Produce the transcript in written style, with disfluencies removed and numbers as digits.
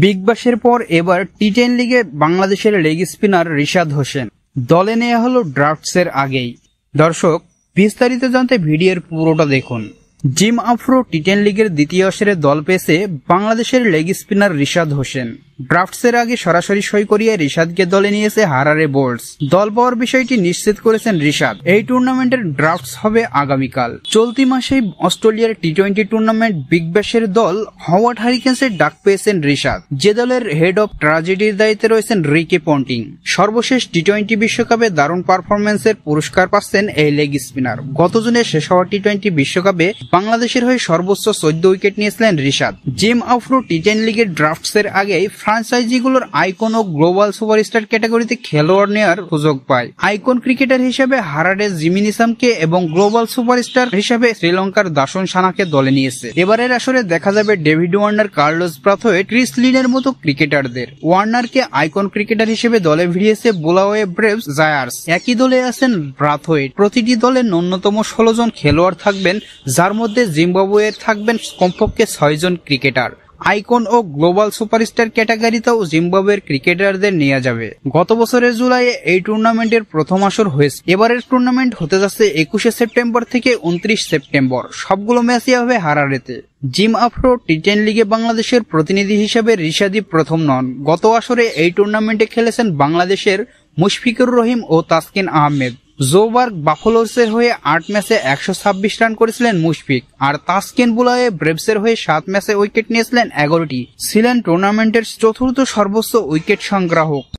Big ব্যাশের পর এবার টি10 লিগে বাংলাদেশের লেগ স্পিনার রিশাদ হোসেন দলে নেওয়া হলো ড্রাফটসের আগেই। দর্শক, বিস্তারিত জানতে ভিডিওর পুরোটা দেখুন। জিম আফ্রো টি10 লিগের দ্বিতীয় আসরে দল পেয়েছে বাংলাদেশের লেগ স্পিনার রিশাদ হোসেন। ড্রাফটসের আগে সরাসরি সই করিয়ে রিশাদকে দলে নিয়েছে হারারে বোল্টস। দল পাওয়ার বিষয়টি নিশ্চিত করেছেন রিশাদ। এই টুর্নামেন্টের ড্রাফটস হবে আগামীকাল। চলতি মাসেই অস্ট্রেলিয়ার টি20 টুর্নামেন্ট বিগ ব্যাশের দল হাওয়ার্ড হারিকেন্সের ডাক পেয়েছেন রিশাদ, যে দলের হেড অব ট্র্যাজেডির দায়িত্বে রয়েছেন রিকি পন্টিং। সর্বশেষ টি20 বিশ্বকাপে দারুণ পারফরমেন্সের পুরস্কার পাচ্ছেন এই লেগ স্পিনার। গত জুনে শেষ হওয়া টি20 বিশ্বকাপে বাংলাদেশের হয়ে সর্বোচ্চ 14 উইকেট নিয়েছিলেন রিশাদ। জিম আফ্রো টি10 লিগের ড্রাফটসের আগেই ফ্রাঞ্চাইজিগুলোর আইকন ও গ্লোবাল সুপারস্টার ক্যাটাগরিতে খেলোয়াড় নেওয়ার সুযোগ পায়। আইকন ক্রিকেটার হিসেবে হারারে জিমি নিসামকে এবং গ্লোবাল সুপারস্টার হিসেবে শ্রীলঙ্কার দাসন সানাকে দলে নিয়েছে। এবারের আসরে দেখা যাবে David Warner, Carlos Brathwaite, Chris লিনের মতো ক্রিকেটারদের। ওয়ার্নারকে আইকন ক্রিকেটার হিসেবে দলে ভিড়িয়েছে বুলাওয়ে ব্রেভস জায়ার্স। একই দলে আছেন ব্রাথওয়েট। প্রতিটি দলে ন্যূনতম 16 জন খেলোয়াড় থাকবেন, যার মধ্যে জিম্বাবুয়ের থাকবেন কমপক্ষে 6 জন ক্রিকেটার। আইকন ও গ্লোবাল সুপারস্টার ক্যাটাগরিতেও জিম্বাবুয়ের ক্রিকেটারদের নেওয়া যাবে। গত বছরের জুলাইয়ে এই টুর্নামেন্টের প্রথম আসর হয়েছে। এবারের টুর্নামেন্ট হতে যাচ্ছে 21 সেপ্টেম্বর থেকে 29 সেপ্টেম্বর। সবগুলো ম্যাচই হবে হারারেতে। জিম আফ্রো টি10 লিগে বাংলাদেশের প্রতিনিধি হিসেবে রিশাদই প্রথম নন। গত আসরে এই টুর্নামেন্টে খেলেছেন বাংলাদেশের মুশফিকুর রহিম ও তাসকিন আহমেদ। জোবার্গ বাফলোসের হয়ে 8 ম্যাচে 126 রান করেছিলেন মুশফিক, আর তাসকিন বুলাওয়ে ব্রেভসের হয়ে 7 ম্যাচে উইকেট নিয়েছিলেন 11টি। ছিলেন টুর্নামেন্টের চতুর্থ সর্বোচ্চ উইকেট সংগ্রাহক।